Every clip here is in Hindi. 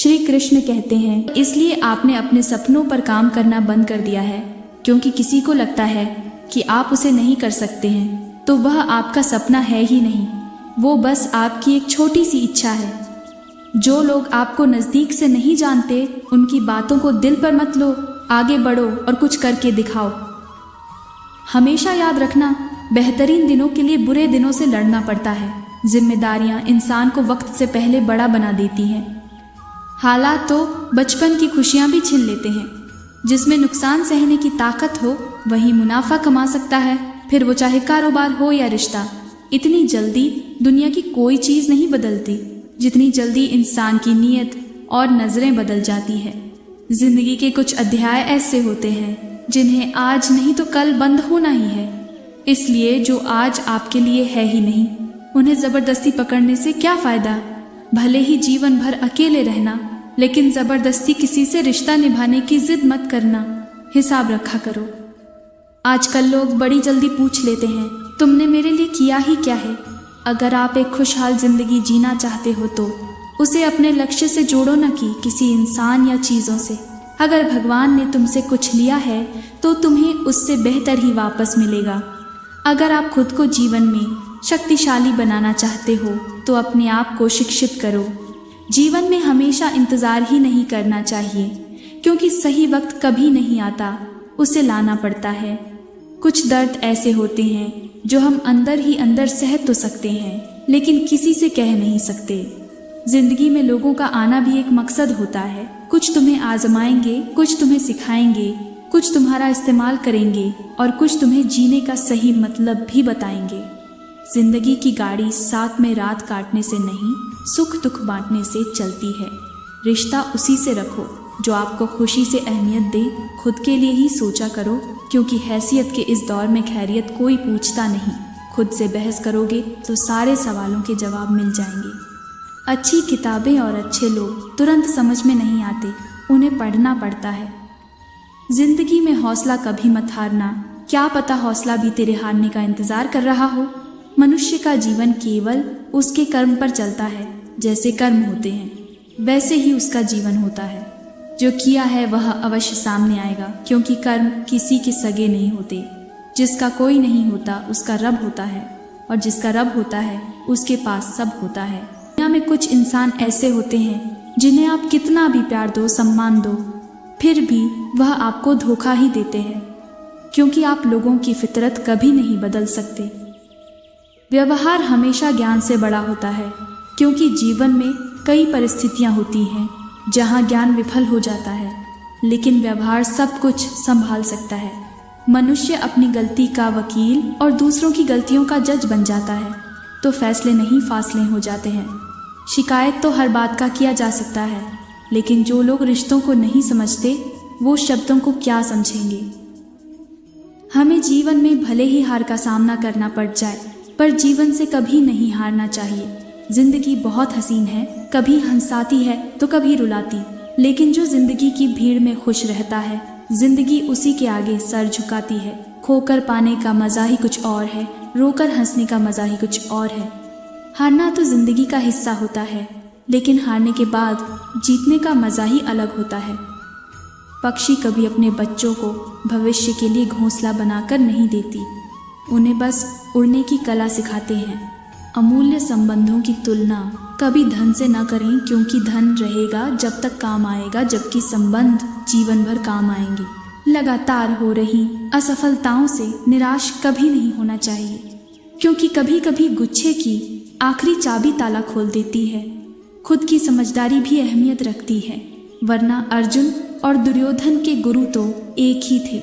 श्री कृष्ण कहते हैं, इसलिए आपने अपने सपनों पर काम करना बंद कर दिया है, क्योंकि किसी को लगता है कि आप उसे नहीं कर सकते हैं तो वह आपका सपना है ही नहीं, वो बस आपकी एक छोटी सी इच्छा है। जो लोग आपको नज़दीक से नहीं जानते उनकी बातों को दिल पर मत लो, आगे बढ़ो और कुछ करके दिखाओ। हमेशा याद रखना, बेहतरीन दिनों के लिए बुरे दिनों से लड़ना पड़ता है। जिम्मेदारियां इंसान को वक्त से पहले बड़ा बना देती हैं। हालात तो बचपन की खुशियां भी छीन लेते हैं। जिसमें नुकसान सहने की ताकत हो वही मुनाफा कमा सकता है, फिर वो चाहे कारोबार हो या रिश्ता। इतनी जल्दी दुनिया की कोई चीज़ नहीं बदलती जितनी जल्दी इंसान की नीयत और नज़रें बदल जाती है। जिंदगी के कुछ अध्याय ऐसे होते हैं जिन्हें आज नहीं तो कल बंद होना ही है, इसलिए जो आज आपके लिए है ही नहीं उन्हें ज़बरदस्ती पकड़ने से क्या फ़ायदा। भले ही जीवन भर अकेले रहना, लेकिन ज़बरदस्ती किसी से रिश्ता निभाने की जिद मत करना। हिसाब रखा करो। आजकल लोग बड़ी जल्दी पूछ लेते हैं, तुमने मेरे लिए किया ही क्या है। अगर आप एक खुशहाल जिंदगी जीना चाहते हो तो उसे अपने लक्ष्य से जोड़ो, न कि किसी इंसान या चीज़ों से। अगर भगवान ने तुमसे कुछ लिया है तो तुम्हें उससे बेहतर ही वापस मिलेगा। अगर आप खुद को जीवन में शक्तिशाली बनाना चाहते हो तो अपने आप को शिक्षित करो। जीवन में हमेशा इंतज़ार ही नहीं करना चाहिए, क्योंकि सही वक्त कभी नहीं आता, उसे लाना पड़ता है। कुछ दर्द ऐसे होते हैं जो हम अंदर ही अंदर सह तो सकते हैं, लेकिन किसी से कह नहीं सकते। जिंदगी में लोगों का आना भी एक मकसद होता है। कुछ तुम्हें आजमाएंगे, कुछ तुम्हें सिखाएंगे, कुछ तुम्हारा इस्तेमाल करेंगे और कुछ तुम्हें जीने का सही मतलब भी बताएंगे। जिंदगी की गाड़ी साथ में रात काटने से नहीं, सुख दुख बांटने से चलती है। रिश्ता उसी से रखो जो आपको खुशी से अहमियत दे। खुद के लिए ही सोचा करो, क्योंकि हैसियत के इस दौर में खैरियत कोई पूछता नहीं। खुद से बहस करोगे तो सारे सवालों के जवाब मिल जाएंगे। अच्छी किताबें और अच्छे लोग तुरंत समझ में नहीं आते, उन्हें पढ़ना पड़ता है। जिंदगी में हौसला कभी मत हारना, क्या पता हौसला भी तेरे हारने का इंतज़ार कर रहा हो। मनुष्य का जीवन केवल उसके कर्म पर चलता है। जैसे कर्म होते हैं वैसे ही उसका जीवन होता है। जो किया है वह अवश्य सामने आएगा, क्योंकि कर्म किसी के सगे नहीं होते। जिसका कोई नहीं होता उसका रब होता है, और जिसका रब होता है उसके पास सब होता है। दुनिया में कुछ इंसान ऐसे होते हैं जिन्हें आप कितना भी प्यार दो, सम्मान दो, फिर भी वह आपको धोखा ही देते हैं, क्योंकि आप लोगों की फितरत कभी नहीं बदल सकते। व्यवहार हमेशा ज्ञान से बड़ा होता है, क्योंकि जीवन में कई परिस्थितियां होती हैं जहां ज्ञान विफल हो जाता है, लेकिन व्यवहार सब कुछ संभाल सकता है। मनुष्य अपनी गलती का वकील और दूसरों की गलतियों का जज बन जाता है तो फैसले नहीं फासले हो जाते हैं। शिकायत तो हर बात का किया जा सकता है, लेकिन जो लोग रिश्तों को नहीं समझते वो शब्दों को क्या समझेंगे। हमें जीवन में भले ही हार का सामना करना पड़ जाए, पर जीवन से कभी नहीं हारना चाहिए। जिंदगी बहुत हसीन है, कभी हंसाती है तो कभी रुलाती, लेकिन जो जिंदगी की भीड़ में खुश रहता है जिंदगी उसी के आगे सर झुकाती है। खोकर पाने का मज़ा ही कुछ और है, रोकर हंसने का मज़ा ही कुछ और है। हारना तो जिंदगी का हिस्सा होता है, लेकिन हारने के बाद जीतने का मज़ा ही अलग होता है। पक्षी कभी अपने बच्चों को भविष्य के लिए घोंसला बनाकर नहीं देती, उन्हें बस उड़ने की कला सिखाते हैं। अमूल्य संबंधों की तुलना कभी धन से न करें, क्योंकि धन रहेगा जब तक काम आएगा, जबकि संबंध जीवन भर काम आएंगे। लगातार हो रही असफलताओं से निराश कभी नहीं होना चाहिए, क्योंकि कभी कभी गुच्छे की आखिरी चाबी ताला खोल देती है। खुद की समझदारी भी अहमियत रखती है, वरना अर्जुन और दुर्योधन के गुरु तो एक ही थे।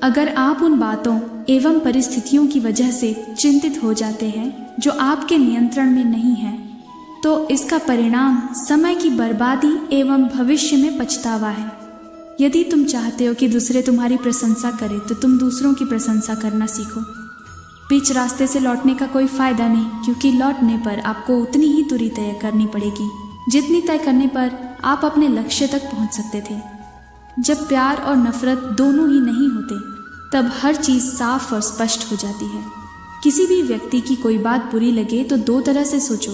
अगर आप उन बातों एवं परिस्थितियों की वजह से चिंतित हो जाते हैं जो आपके नियंत्रण में नहीं है, तो इसका परिणाम समय की बर्बादी एवं भविष्य में पछतावा है। यदि तुम चाहते हो कि दूसरे तुम्हारी प्रशंसा करें, तो तुम दूसरों की प्रशंसा करना सीखो। बीच रास्ते से लौटने का कोई फायदा नहीं, क्योंकि लौटने पर आपको उतनी ही दूरी तय करनी पड़ेगी जितनी तय करने पर आप अपने लक्ष्य तक पहुंच सकते थे। जब प्यार और नफरत दोनों ही नहीं होते, तब हर चीज़ साफ और स्पष्ट हो जाती है। किसी भी व्यक्ति की कोई बात बुरी लगे तो दो तरह से सोचो।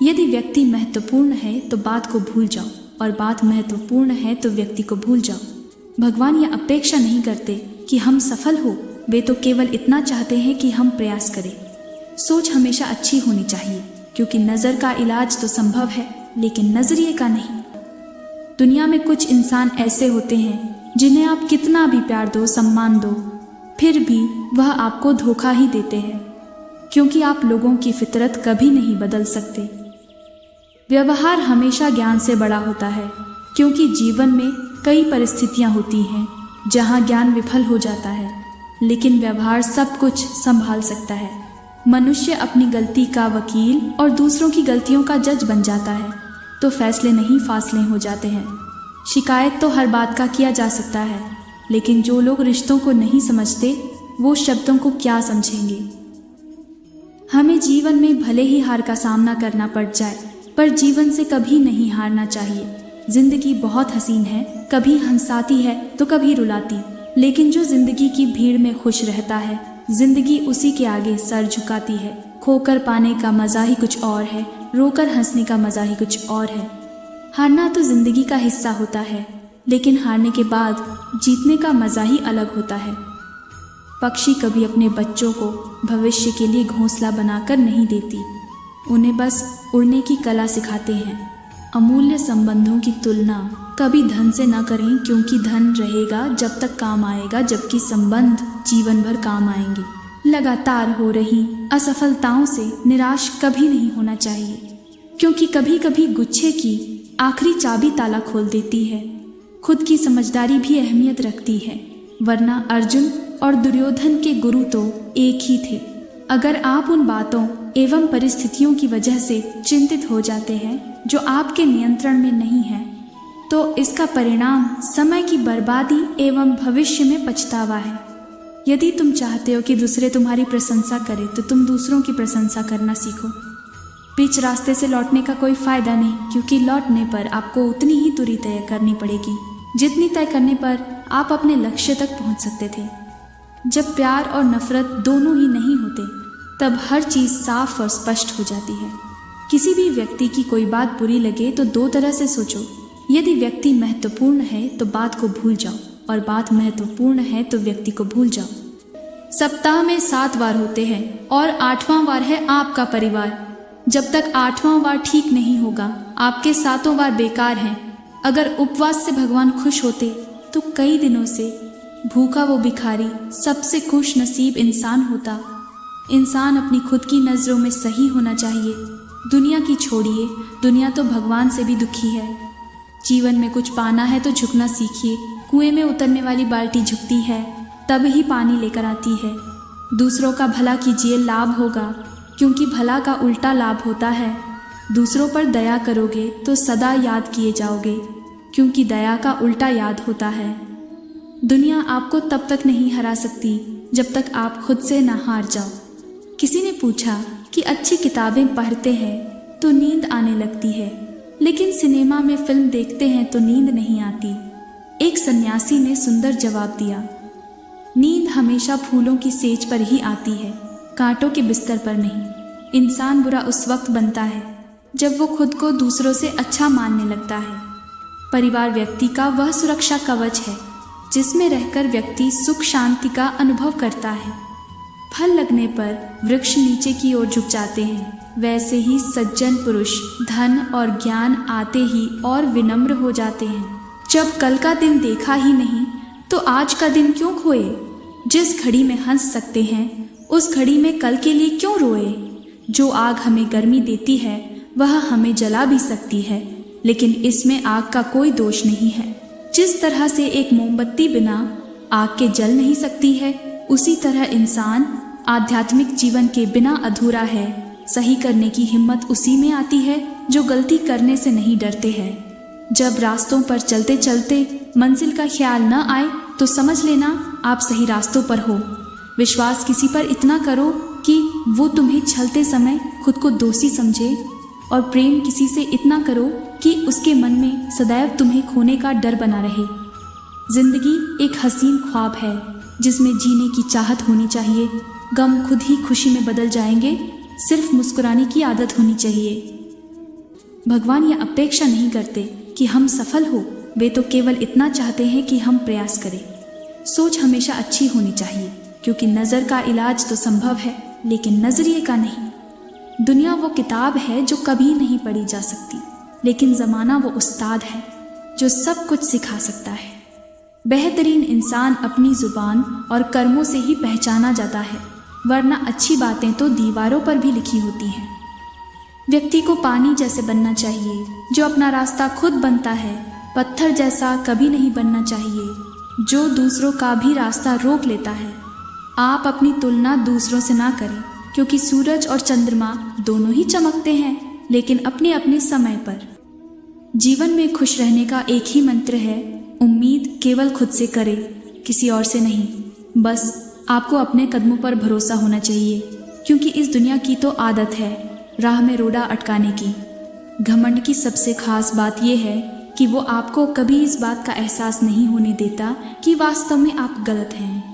यदि व्यक्ति महत्वपूर्ण है तो बात को भूल जाओ, और बात महत्वपूर्ण है तो व्यक्ति को भूल जाओ। भगवान यह अपेक्षा नहीं करते कि हम सफल हो, वे तो केवल इतना चाहते हैं कि हम प्रयास करें। सोच हमेशा अच्छी होनी चाहिए, क्योंकि नज़र का इलाज तो संभव है लेकिन नजरिए का नहीं। दुनिया में कुछ इंसान ऐसे होते हैं जिन्हें आप कितना भी प्यार दो, सम्मान दो, फिर भी वह आपको धोखा ही देते हैं, क्योंकि आप लोगों की फितरत कभी नहीं बदल सकते। व्यवहार हमेशा ज्ञान से बड़ा होता है, क्योंकि जीवन में कई परिस्थितियां होती हैं जहां ज्ञान विफल हो जाता है, लेकिन व्यवहार सब कुछ संभाल सकता है। मनुष्य अपनी गलती का वकील और दूसरों की गलतियों का जज बन जाता है, तो फैसले नहीं फासले हो जाते हैं। शिकायत तो हर बात का किया जा सकता है, लेकिन जो लोग रिश्तों को नहीं समझते वो शब्दों को क्या समझेंगे। हमें जीवन में भले ही हार का सामना करना पड़ जाए, पर जीवन से कभी नहीं हारना चाहिए। जिंदगी बहुत हसीन है, कभी हंसाती है तो कभी रुलाती, लेकिन जो जिंदगी की भीड़ में खुश रहता है, जिंदगी उसी के आगे सर झुकाती है। खोकर पाने का मज़ा ही कुछ और है, रोकर हंसने का मज़ा ही कुछ और है। हारना तो जिंदगी का हिस्सा होता है, लेकिन हारने के बाद जीतने का मज़ा ही अलग होता है। पक्षी कभी अपने बच्चों को भविष्य के लिए घोंसला बनाकर नहीं देती, उन्हें बस उड़ने की कला सिखाते हैं। अमूल्य संबंधों की तुलना कभी धन से न करें, क्योंकि धन रहेगा जब तक काम आएगा, जबकि संबंध जीवन भर काम आएंगे। लगातार हो रही असफलताओं से निराश कभी नहीं होना चाहिए, क्योंकि कभी कभी गुच्छे की आखिरी चाबी ताला खोल देती है। खुद की समझदारी भी अहमियत रखती है, वरना अर्जुन और दुर्योधन के गुरु तो एक ही थे। अगर आप उन बातों एवं परिस्थितियों की वजह से चिंतित हो जाते हैं जो आपके नियंत्रण में नहीं है, तो इसका परिणाम समय की बर्बादी एवं भविष्य में पछतावा है। यदि तुम चाहते हो कि दूसरे तुम्हारी प्रशंसा करें, तो तुम दूसरों की प्रशंसा करना सीखो। बीच रास्ते से लौटने का कोई फायदा नहीं, क्योंकि लौटने पर आपको उतनी ही दूरी तय करनी पड़ेगी जितनी तय करने पर आप अपने लक्ष्य तक पहुंच सकते थे। जब प्यार और नफरत दोनों ही नहीं होते, तब हर चीज़ साफ और स्पष्ट हो जाती है। किसी भी व्यक्ति की कोई बात बुरी लगे तो दो तरह से सोचो। यदि व्यक्ति महत्वपूर्ण है तो बात को भूल जाओ, और बात महत्वपूर्ण है तो व्यक्ति को भूल जाओ। सप्ताह में 7 वार होते हैं और 8वां वार है आपका परिवार। जब तक 8वां वार ठीक नहीं होगा, आपके 7 वार बेकार हैं। अगर उपवास से भगवान खुश होते तो कई दिनों से भूखा वो भिखारी सबसे खुश नसीब इंसान होता। इंसान अपनी खुद की नज़रों में सही होना चाहिए। दुनिया की छोड़िए, दुनिया तो भगवान से भी दुखी है। जीवन में कुछ पाना है तो झुकना सीखिए। कुएं में उतरने वाली बाल्टी झुकती है, तब ही पानी लेकर आती है। दूसरों का भला कीजिए, लाभ होगा, क्योंकि भला का उल्टा लाभ होता है। दूसरों पर दया करोगे तो सदा याद किए जाओगे, क्योंकि दया का उल्टा याद होता है। दुनिया आपको तब तक नहीं हरा सकती जब तक आप खुद से ना हार जाओ। किसी ने पूछा कि अच्छी किताबें पढ़ते हैं तो नींद आने लगती है, लेकिन सिनेमा में फिल्म देखते हैं तो नींद नहीं आती। एक सन्यासी ने सुंदर जवाब दिया, नींद हमेशा फूलों की सेज पर ही आती है, कांटों के बिस्तर पर नहीं। इंसान बुरा उस वक्त बनता है जब वो खुद को दूसरों से अच्छा मानने लगता है। परिवार व्यक्ति का वह सुरक्षा कवच है जिसमें रहकर व्यक्ति सुख शांति का अनुभव करता है। फल लगने पर वृक्ष नीचे की ओर झुक जाते हैं, वैसे ही सज्जन पुरुष धन और ज्ञान आते ही और विनम्र हो जाते हैं। जब कल का दिन देखा ही नहीं तो आज का दिन क्यों खोए? जिस घड़ी में हंस सकते हैं उस घड़ी में कल के लिए क्यों रोए? जो आग हमें गर्मी देती है वह हमें जला भी सकती है, लेकिन इसमें आग का कोई दोष नहीं है। जिस तरह से एक मोमबत्ती बिना आग के जल नहीं सकती है, उसी तरह इंसान आध्यात्मिक जीवन के बिना अधूरा है। सही करने की हिम्मत उसी में आती है जो गलती करने से नहीं डरते हैं। जब रास्तों पर चलते चलते मंजिल का ख्याल न आए तो समझ लेना आप सही रास्तों पर हो। विश्वास किसी पर इतना करो कि वो तुम्हें छलते समय खुद को दोषी समझे, और प्रेम किसी से इतना करो कि उसके मन में सदैव तुम्हें खोने का डर बना रहे। जिंदगी एक हसीन ख्वाब है जिसमें जीने की चाहत होनी चाहिए। गम खुद ही खुशी में बदल जाएंगे, सिर्फ मुस्कुराने की आदत होनी चाहिए। भगवान यह अपेक्षा नहीं करते कि हम सफल हो, वे तो केवल इतना चाहते हैं कि हम प्रयास करें। सोच हमेशा अच्छी होनी चाहिए, क्योंकि नज़र का इलाज तो संभव है लेकिन नज़रिए का नहीं। दुनिया वो किताब है जो कभी नहीं पढ़ी जा सकती, लेकिन ज़माना वो उस्ताद है जो सब कुछ सिखा सकता है। बेहतरीन इंसान अपनी ज़ुबान और कर्मों से ही पहचाना जाता है, वरना अच्छी बातें तो दीवारों पर भी लिखी होती हैं। व्यक्ति को पानी जैसे बनना चाहिए जो अपना रास्ता खुद बनता है, पत्थर जैसा कभी नहीं बनना चाहिए जो दूसरों का भी रास्ता रोक लेता है। आप अपनी तुलना दूसरों से ना करें, क्योंकि सूरज और चंद्रमा दोनों ही चमकते हैं, लेकिन अपने अपने समय पर। जीवन में खुश रहने का एक ही मंत्र है, उम्मीद केवल खुद से करें, किसी और से नहीं। बस आपको अपने कदमों पर भरोसा होना चाहिए, क्योंकि इस दुनिया की तो आदत है राह में रोड़ा अटकाने की। घमंड की सबसे खास बात यह है कि वो आपको कभी इस बात का एहसास नहीं होने देता कि वास्तव में आप गलत हैं।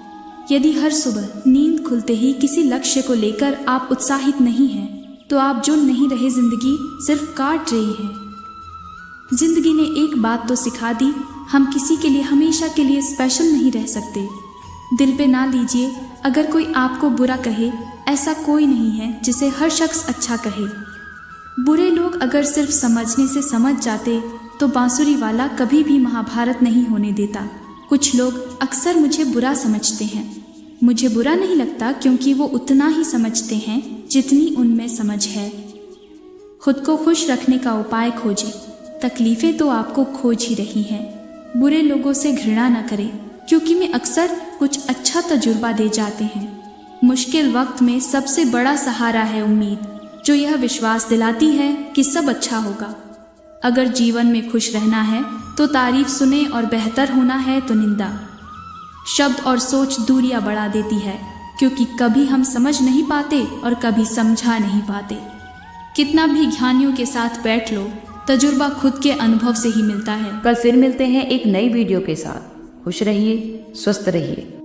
यदि हर सुबह नींद खुलते ही किसी लक्ष्य को लेकर आप उत्साहित नहीं हैं, तो आप जो नहीं रहे जिंदगी सिर्फ काट रही है। जिंदगी ने एक बात तो सिखा दी, हम किसी के लिए हमेशा के लिए स्पेशल नहीं रह सकते। दिल पे ना लीजिए अगर कोई आपको बुरा कहे, ऐसा कोई नहीं है जिसे हर शख्स अच्छा कहे। बुरे लोग अगर सिर्फ समझने से समझ जाते तो बांसुरी वाला कभी भी महाभारत नहीं होने देता। कुछ लोग अक्सर मुझे बुरा समझते हैं, मुझे बुरा नहीं लगता, क्योंकि वो उतना ही समझते हैं जितनी उनमें समझ है। खुद को खुश रखने का उपाय खोजें, तकलीफ़ें तो आपको खोज ही रही हैं। बुरे लोगों से घृणा न करें, क्योंकि वे अक्सर कुछ अच्छा तजुर्बा दे जाते हैं। मुश्किल वक्त में सबसे बड़ा सहारा है उम्मीद, जो यह विश्वास दिलाती है कि सब अच्छा होगा। अगर जीवन में खुश रहना है तो तारीफ सुने, और बेहतर होना है तो निंदा। शब्द और सोच दूरियां बढ़ा देती है, क्योंकि कभी हम समझ नहीं पाते और कभी समझा नहीं पाते। कितना भी ज्ञानियों के साथ बैठ लो, तजुर्बा खुद के अनुभव से ही मिलता है। कल फिर मिलते हैं एक नई वीडियो के साथ। खुश रहिए, स्वस्थ रहिए।